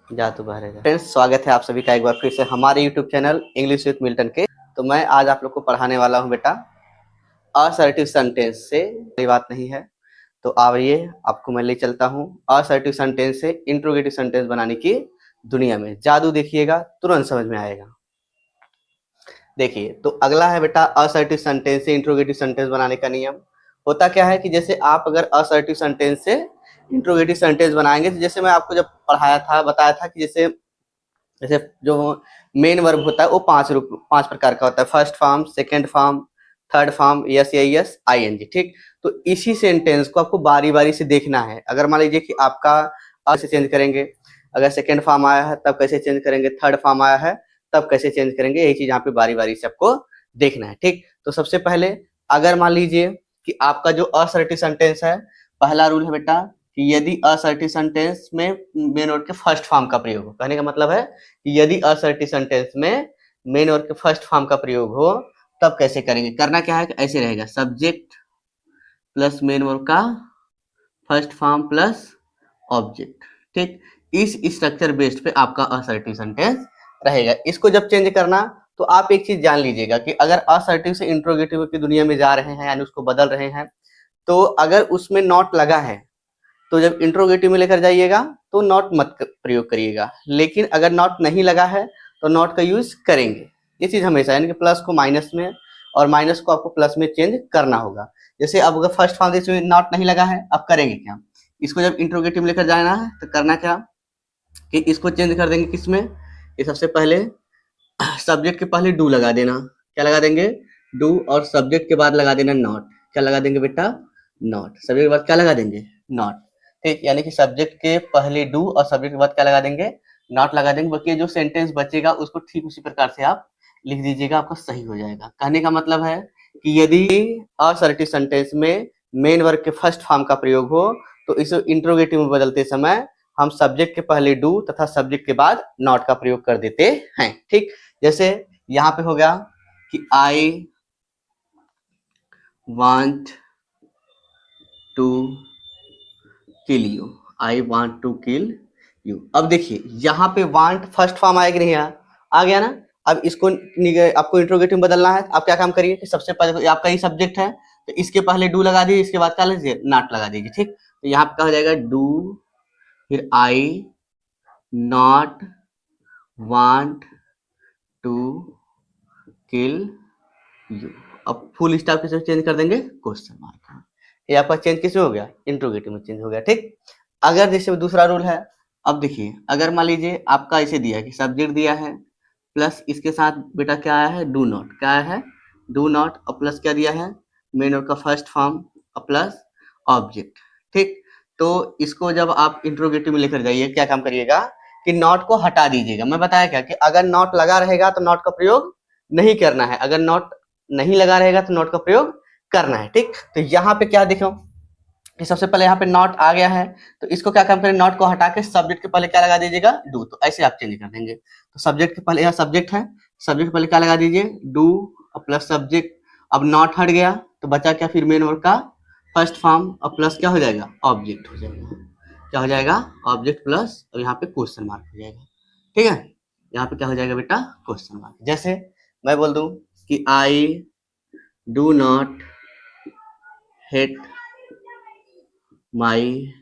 जा तो बहरेगा। फ्रेंड्स, स्वागत है आप सभी का एक बार फिर से हमारे YouTube channel English with Milton के। तो मैं आज आप लोग को पढ़ाने वाला हूँ बेटा असर्टिव सेंटेंस से। कोई बात नहीं है, तो आइए आपको मैं ले चलता हूँ असर्टिव सेंटेंस से इंट्रोगेटिव सेंटेंस बनाने की दुनिया में। जादू देखिएगा, तुरंत समझ में आएगा। देखिए, तो अगला है बेटा असर्टिव सेंटेंस से इंट्रोगेटिव सेंटेंस बनाने का नियम। होता क्या है कि जैसे आप अगर असर्टिव सेंटेंस से इंट्रोगेटिव सेंटेंस बनाएंगे, तो जैसे मैं आपको जब पढ़ाया था, बताया था कि जैसे जैसे जो मेन वर्ब होता है वो पांच प्रकार का होता है। First form, second form, third form, yes या यस, आईएनजी। ठीक, तो इसी सेंटेंस को आपको बारी बारी से देखना है। अगर मान लीजिए कि आपका कैसे चेंज करेंगे, अगर सेकंड फॉर्म आया है तब कैसे चेंज करेंगे, थर्ड फॉर्म आया है तब कैसे चेंज करेंगे, यही चीज यहाँ पे बारी बारी से आपको देखना है। ठीक, तो सबसे पहले अगर मान लीजिए कि आपका जो असर्टिव सेंटेंस है, पहला रूल है बेटा कि यदि असर्टिव सेंटेंस में मेन वर्ब के फर्स्ट फॉर्म का प्रयोग हो। कहने का मतलब है कि यदि असर्टिव सेंटेंस में मेन वर्ब के फर्स्ट फॉर्म का प्रयोग हो तब कैसे करेंगे। करना क्या है कि ऐसे रहेगा, सब्जेक्ट प्लस मेन वर्ब का फर्स्ट फॉर्म प्लस ऑब्जेक्ट। ठीक, इस स्ट्रक्चर बेस्ड पे आपका असर्टिव सेंटेंस रहेगा। इसको जब चेंज करना तो आप एक चीज जान लीजिएगा कि अगर असर्टिव से इंट्रोगेटिव की दुनिया में जा रहे हैं, यानी उसको बदल रहे हैं, तो अगर उसमें नॉट लगा है तो जब इंट्रोगेटिव में लेकर जाइएगा तो नॉट मत प्रयोग करिएगा। लेकिन अगर नॉट नहीं लगा है तो नॉट का यूज करेंगे। ये चीज हमेशा, यानी कि प्लस को माइनस में और माइनस को आपको प्लस में चेंज करना होगा। जैसे अब अगर फर्स्ट फॉर्म में नॉट नहीं लगा है, अब करेंगे क्या, इसको जब इंट्रोगेटिव लेकर जाना है तो करना क्या कि इसको चेंज कर देंगे किसमें, ये सबसे पहले सब्जेक्ट के पहले डू लगा देना। क्या लगा देंगे, डू, और सब्जेक्ट के बाद लगा देना नॉट। क्या लगा देंगे बेटा, नॉट। सब्जेक्ट के बाद क्या लगा देंगे, नॉट। ठीक, यानी कि सब्जेक्ट के पहले डू और सब्जेक्ट के बाद क्या लगा देंगे, नॉट लगा देंगे। बाकी जो सेंटेंस बचेगा उसको ठीक उसी प्रकार से आप लिख दीजिएगा, आपका सही हो जाएगा। कहने का मतलब है कि यदि असर्टिव सेंटेंस में मेन वर्ब के फर्स्ट फॉर्म का प्रयोग हो तो इसे इंट्रोगेटिव में बदलते समय हम सब्जेक्ट के पहले डू तथा सब्जेक्ट के बाद नॉट का प्रयोग कर देते हैं। ठीक, जैसे यहाँ पे हो गया कि I want to kill you, I want to kill you. अब देखिए यहाँ पे वांट फर्स्ट फॉर्म आया कि नहीं आया, आ गया ना। अब इसको आपको इंट्रोगेटिव में बदलना है, आप क्या काम करिए कि सबसे पहले आपका ही सब्जेक्ट है तो इसके पहले डू लगा दीजिए, इसके बाद क्या लीजिए, नॉट लगा दीजिए। ठीक, तो यहाँ पे क्या हो जाएगा, डू फिर I not want to kill you. अब फुल स्टॉप किसे चेंज कर देंगे, क्वेश्चन मार्क। ये आपका चेंज किसमें हो गया, इंट्रोगेटिव में चेंज हो गया। ठीक, अगर जैसे दूसरा रूल है, अब देखिए अगर मान लीजिए आपका ऐसे दिया है कि सब्जेक्ट दिया है प्लस इसके साथ बेटा क्या आया है, डू नॉट। क्या आया है, डू नॉट, और प्लस क्या दिया है, मेन वर्ब का फर्स्ट फॉर्म और प्लस ऑब्जेक्ट। ठीक, तो इसको जब आप इंट्रोगेटिव में लेकर जाइए, क्या काम करिएगा कि नॉट को हटा दीजिएगा। मैं बताया क्या कि अगर नॉट लगा रहेगा तो नॉट का प्रयोग नहीं करना है, अगर नॉट नहीं लगा रहेगा तो नॉट का प्रयोग करना है। ठीक, तो यहाँ पे क्या देखो कि सबसे पहले यहाँ पे नॉट आ गया है, तो इसको क्या काम करें, नॉट को हटा के सब्जेक्ट के पहले क्या लगा दीजिएगा, डू। तो ऐसे आप चेंज कर देंगे। तो सब्जेक्ट के पहले, यहाँ सब्जेक्ट है, सब्जेक्ट के पहले क्या लगा दीजिए, डू और प्लस सब्जेक्ट। अब नॉट हट गया तो बचा क्या, फिर मेन वर्ब का फर्स्ट फॉर्म और प्लस क्या हो जाएगा, ऑब्जेक्ट हो जाएगा। क्या हो जाएगा, ऑब्जेक्ट प्लस, और यहाँ पे क्वेश्चन मार्क हो जाएगा। ठीक है, यहाँ पे क्या हो जाएगा बेटा, क्वेश्चन मार्क। जैसे मैं बोल दूं कि I do not hate my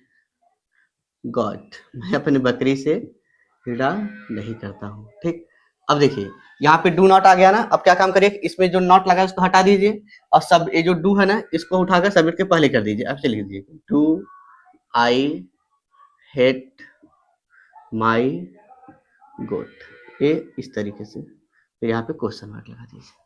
God, मैं अपनी बकरी से घृणा नहीं करता हूँ। ठीक, अब देखिए यहाँ पे डू नॉट आ गया ना। अब क्या काम करिए, इसमें जो नॉट लगा है उसको हटा दीजिए, और सब ये जो डू है ना इसको उठाकर सब्जेक्ट के पहले कर दीजिए। अब से लिख दीजिए, डू आई हेट माई गोट। ये इस तरीके से, तो यहाँ पे क्वेश्चन मार्क लगा दीजिए।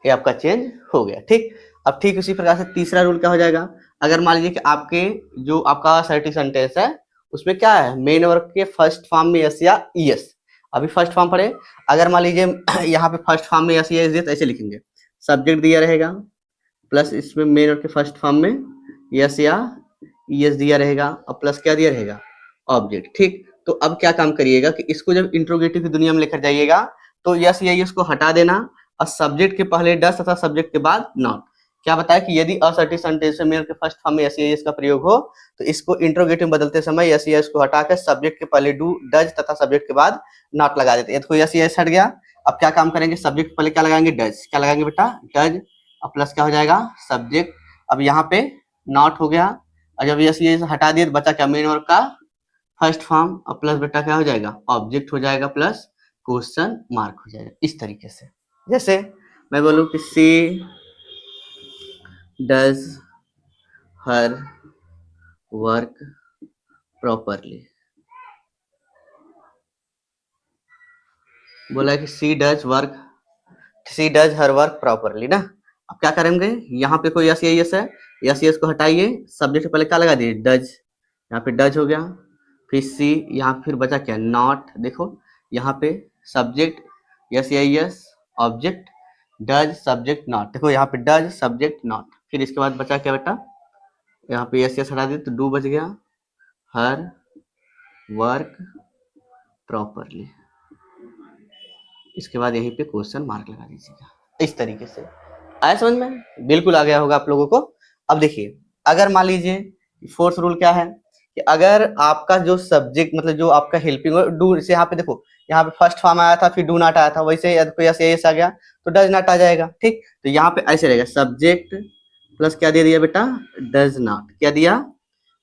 ये आपका चेंज हो गया। ठीक, अब ठीक उसी प्रकार से तीसरा रूल क्या हो जाएगा, अगर मान लीजिए कि आपके जो आपका असर्टिव सेंटेंस है उसमें क्या है, मेन वर्ब के फर्स्ट फॉर्म में यस या यस। अभी फर्स्ट फॉर्म पढ़े, अगर मान लीजिए यहाँ पे फर्स्ट फॉर्म में यस या यस ऐसे लिखेंगे, सब्जेक्ट दिया रहेगा प्लस इसमें मेन वर्ब के फर्स्ट फॉर्म में यस या यस दिया रहेगा और प्लस क्या दिया रहेगा, ऑब्जेक्ट। ठीक, तो अब क्या काम करिएगा कि इसको जब इंट्रोगेटिव की दुनिया में लेकर जाइएगा तो यस या यस को हटा देना और सब्जेक्ट के पहले डस तथा सब्जेक्ट के बाद नॉट। क्या बताया कि यदि असर्टिव सेंटेंस में मेन के फर्स्ट फॉर्म में एस ई एस का प्रयोग हो तो इसको इंट्रोगेटिव बदलते समय एस ई एस को हटाकर सब्जेक्ट के पहले डू डज तथा सब्जेक्ट के बाद नॉट लगा देते हैं। तो एस ई एस हट गया, अब क्या काम करेंगे, सब्जेक्ट पहले क्या लगाएंगे, डज। क्या लगाएंगे बेटा, डज। अब प्लस क्या हो जाएगा, सब्जेक्ट। अब यहाँ पे नॉट हो गया, और जब एस ई एस हटा दिए तो बचा क्या, मेन वर्ब का फर्स्ट फॉर्म। अब प्लस बेटा क्या हो जाएगा, ऑब्जेक्ट हो जाएगा प्लस क्वेश्चन मार्क हो जाएगा। इस तरीके से जैसे मैं बोलूं कि सी डज हर वर्क प्रॉपरली, बोला कि सी डज हर वर्क प्रॉपरली ना। अब क्या करेंगे, यहाँ पे कोई एस है, एस को हटाइए, सब्जेक्ट पहले क्या लगा दिए, डज। यहाँ पे डज हो गया, फिर सी, यहाँ फिर बचा क्या, नॉट। देखो यहाँ पे subject S object does subject not. देखो यहाँ पे डज सब्जेक्ट नॉट, फिर इसके बाद बचा क्या बेटा, यहाँ पे एस हटा दिए तो डू बच गया, हर वर्क प्रॉपरली। इसके बाद यहीं पे क्वेश्चन मार्क लगा दीजिएगा। इस तरीके से आया समझ में, बिल्कुल आ गया होगा आप लोगों को। अब देखिए, अगर मान लीजिए फोर्थ रूल क्या है कि अगर आपका जो सब्जेक्ट मतलब जो आपका हेल्पिंग डू, जैसे यहाँ पे देखो, यहाँ पे फर्स्ट फॉर्म आया था फिर डू नॉट आया था, वैसे कोई एस आ गया तो डज नॉट आ जाएगा। ठीक, तो यहाँ पे ऐसे रहेगा, सब्जेक्ट प्लस क्या दे दिया बेटा, डज नॉट। क्या दिया,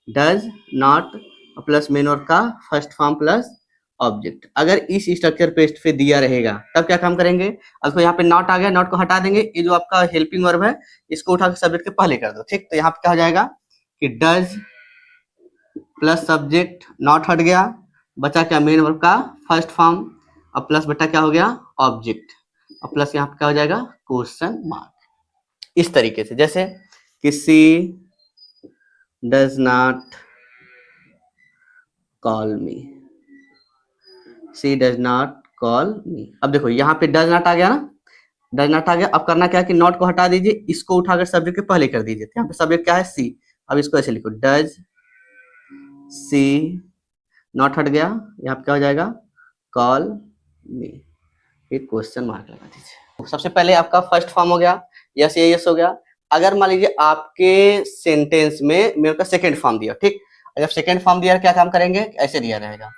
does not plus main verb का फर्स्ट फॉर्म प्लस ऑब्जेक्ट। अगर इस स्ट्रक्चर पेस्ट पे दिया रहेगा तब क्या काम करेंगे, अब यहाँ पे नॉट आ गया, नॉट को हटा देंगे, ये जो आपका हेल्पिंग वर्ब है इसको उठा के सब्जेक्ट के पहले कर दो। ठीक, तो यहाँ पे क्या हो जाएगा कि डज प्लस सब्जेक्ट, नॉट हट गया, बचा क्या, मेन वर्ब का फर्स्ट फॉर्म, अब प्लस बेटा क्या हो गया, ऑब्जेक्ट, अब प्लस यहाँ पे क्या हो जाएगा, क्वेश्चन मार्क। इस तरीके से जैसे किसी does not call me, she does not call me. अब देखो यहाँ पे डज नॉट आ गया ना, डज नॉट आ गया। अब करना क्या है कि नॉट को हटा दीजिए, इसको उठाकर सब्जेक्ट के पहले कर दीजिए। यहाँ पे सब्जेक्ट क्या है, सी। अब इसको ऐसे लिखो, डज सी, नॉट हट गया, यहाँ पे क्या हो जाएगा, कॉल मी, फिर क्वेश्चन मार्क लगा दीजिए। सबसे पहले आपका फर्स्ट फॉर्म हो गया, यस ये यस हो गया। अगर मान लीजिए आपके सेंटेंस में मेरे को सेकेंड फॉर्म दिया, ठीक, अगर सेकेंड फॉर्म दिया क्या काम करेंगे, ऐसे दिया रहेगा,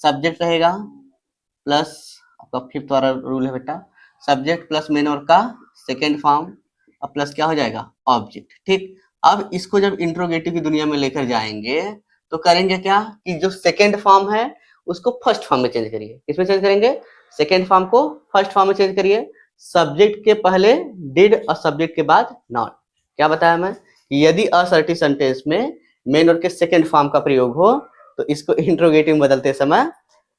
सब्जेक्ट रहेगा प्लस आपका फिफ्थ वाला रूल है बेटा, सब्जेक्ट प्लस मेन वर्ब का सेकेंड फॉर्म, अब प्लस क्या हो जाएगा, ऑब्जेक्ट। ठीक, अब इसको जब इंट्रोगेटिव की दुनिया में लेकर जाएंगे तो करेंगे क्या कि जो सेकेंड फॉर्म है उसको फर्स्ट फॉर्म में चेंज करिए। किसमें चेंज करेंगे, सेकेंड फॉर्म को फर्स्ट फॉर्म में चेंज करिए, सब्जेक्ट के पहले डिड और सब्जेक्ट के बाद नॉट। क्या बताया मैं, यदि असर्टिव सेंटेंस में मेन वर्ब के सेकेंड फॉर्म का प्रयोग हो तो इसको इंट्रोगेटिव में बदलते समय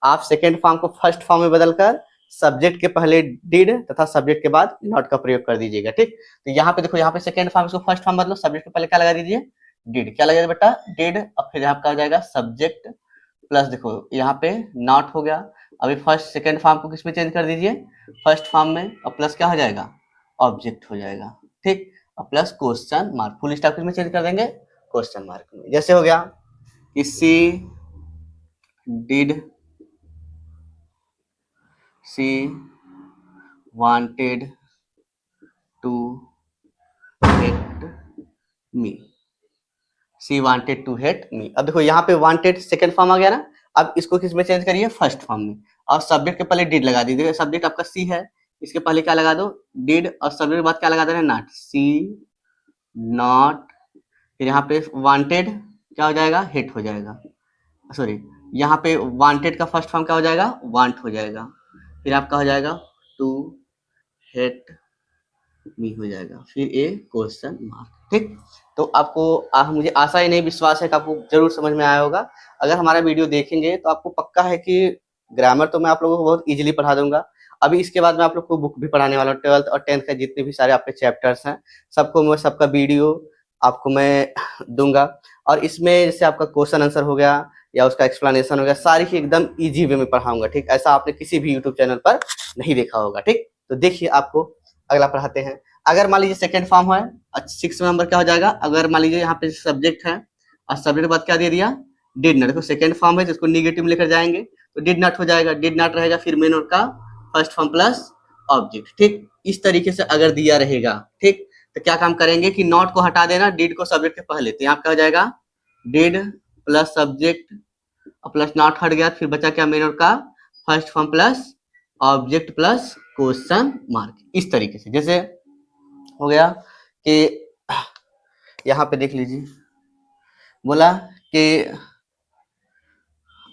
आप सेकेंड फॉर्म को फर्स्ट फॉर्म में बदलकर सब्जेक्ट के पहले डिड तथा सब्जेक्ट के बाद नॉट का प्रयोग कर दीजिएगा। ठीक, तो यहाँ पे देखो, यहाँ पे सेकेंड फॉर्म इसको फर्स्ट फॉर्म बदलो, सब्जेक्ट के पहले क्या लगा दीजिए, डिड। क्या लगा बेटा, डिड, और फिर यहाँ पे आ जाएगा सब्जेक्ट प्लस, देखो यहाँ पे नॉट हो गया, अभी फर्स्ट सेकेंड फॉर्म को किस में चेंज कर दीजिए, फर्स्ट फॉर्म में, और प्लस क्या हो जाएगा, ऑब्जेक्ट हो जाएगा। ठीक, और plus question mark, full stop किस में चेंज कर देंगे, क्वेश्चन मार्क में। जैसे हो गया कि सी did she wanted to hate me, she wanted to hate me। अब देखो यहाँ पे wanted सेकेंड फॉर्म आ गया ना, अब इसको किस में चेंज करिए, फर्स्ट फॉर्म में, और सब्जेक्ट के पहले डिड लगा दीजिए। सब्जेक्ट आपका सी है, इसके पहले क्या लगा दो, डिड, और सब्जेक्ट के बाद क्या लगा देना, नॉट, सी नॉट, फिर यहाँ पे वांटेड क्या हो जाएगा, हिट हो जाएगा, सॉरी यहाँ पे वांटेड का फर्स्ट फॉर्म क्या हो जाएगा, वांट हो जाएगा, फिर आपका हो जाएगा टू हेट मी हो जाएगा, फिर ए क्वेश्चन मार्क। ठीक, तो आपको मुझे आशा ही नहीं विश्वास है कि आपको जरूर समझ में आया होगा। अगर हमारा वीडियो देखेंगे तो आपको पक्का है कि ग्रामर तो मैं आप लोगों को बहुत इजीली पढ़ा दूंगा। अभी इसके बाद मैं आप लोग को बुक भी पढ़ाने वाला हूँ, 12th और 10th का जितने भी सारे आपके चैप्टर्स हैं सबको मैं सबका वीडियो आपको मैं दूंगा, और इसमें जैसे आपका क्वेश्चन आंसर हो गया या उसका एक्सप्लेनेशन हो गया, सारी ही एकदम इजी वे में पढ़ाऊंगा। ठीक, ऐसा आपने किसी भी यूट्यूब चैनल पर नहीं देखा होगा। ठीक, तो देखिए आपको अगला पढ़ाते हैं। अगर मान लीजिए सेकेंड फॉर्म है, 6 नंबर क्या हो जाएगा, अगर मान लीजिए यहाँ पे सब्जेक्ट है और सब्जेक्ट के बाद क्या दे दिया, डिड नॉट। देखो सेकेंड फॉर्म है तो इसको निगेटिव लेकर जाएंगे तो डिड नॉट हो जाएगा, डिड नॉट रहेगा, फिर मेन वर्ब का फर्स्ट फॉर्म प्लस ऑब्जेक्ट। ठीक, इस तरीके से अगर दिया रहेगा, ठीक, तो क्या काम करेंगे कि नॉट को हटा देना, डिड को सब्जेक्ट के पहले, तो यहाँ क्या हो जाएगा did plus subject plus not हट गया, फिर बचा क्या मेन वर्ब का first form plus object plus question mark. इस तरीके से जैसे हो गया कि यहाँ पे देख लीजिए, बोला कि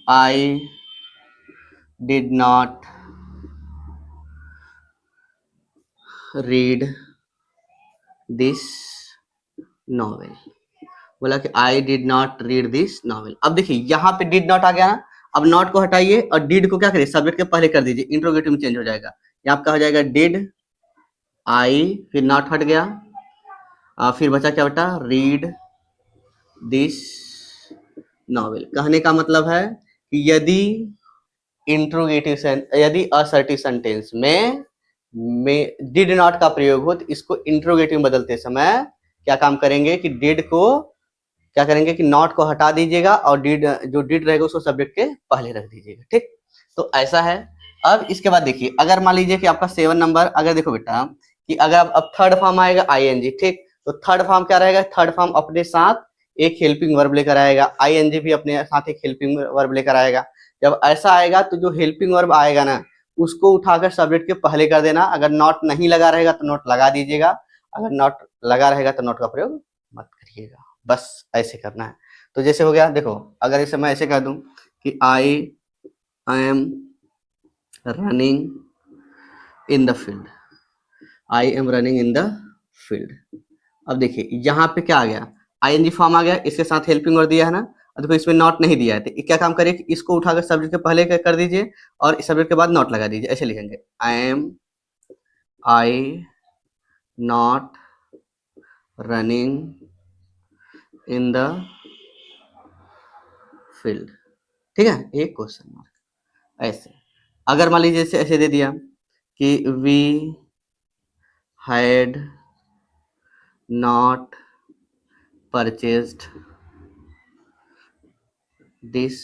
I did not read this novel, बोला कि I did not read this novel. अब देखिए यहाँ पे डिड नॉट आ गया ना, अब नॉट को हटाइए और डिड को क्या करिए सब्जेक्ट के पहले कर दीजिए, इंट्रोगेटिव में चेंज हो जाएगा। यहाँ आपका हो जाएगा डिड आई, फिर नॉट हट गया, फिर बचा क्या बेटा रीड दिस नॉवेल। कहने का मतलब है कि यदि इंट्रोगेटिव यदि असर्टिव सेंटेंस में डिड नॉट का प्रयोग हो तो इसको इंट्रोगेटिव में बदलते समय क्या काम करेंगे कि डिड को क्या करेंगे कि नॉट को हटा दीजिएगा और डिड जो डिड रहेगा उसको सब्जेक्ट के पहले रख दीजिएगा, ठीक। तो ऐसा है। अब इसके बाद देखिए, अगर मान लीजिए कि आपका 7 नंबर, अगर देखो बेटा कि अगर अब थर्ड फॉर्म आएगा आईएनजी, ठीक, तो थर्ड फॉर्म क्या रहेगा, थर्ड फॉर्म अपने साथ एक हेल्पिंग वर्ब लेकर आएगा, आईएनजी भी अपने साथ एक हेल्पिंग वर्ब लेकर आएगा। जब ऐसा आएगा तो जो हेल्पिंग वर्ब आएगा ना उसको उठाकर सब्जेक्ट के पहले कर देना, अगर नॉट नहीं लगा रहेगा तो नॉट लगा दीजिएगा, अगर नॉट लगा रहेगा तो नॉट का प्रयोग मत करिएगा, बस ऐसे करना है। तो जैसे हो गया, देखो अगर इसे मैं ऐसे कह दूं कि I am running in the field, I am running in the field. अब देखिए यहाँ पे क्या आ गया, आईएनजी फॉर्म आ गया, इसके साथ हेल्पिंग वर्ब दिया है ना, देखो इसमें नॉट नहीं दिया है, तो क्या काम करिए कि इसको उठाकर सब्जेक्ट के पहले कर दीजिए और सब्जेक्ट के बाद नॉट लगा दीजिए, ऐसे लिखेंगे I not running in the field, ठीक है, एक क्वेश्चन मार्क। ऐसे अगर मान लीजिए ऐसे दे दिया कि we had not purchased this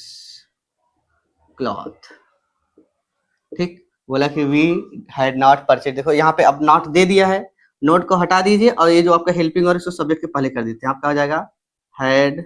cloth, ठीक, बोला कि वी हैड नॉट परचेज, देखो यहाँ पे अब नॉट दे दिया है, नोट को हटा दीजिए और ये जो आपका हेल्पिंग और इसको सब्जेक्ट के पहले कर देते हैं, आपका हो जाएगा हैड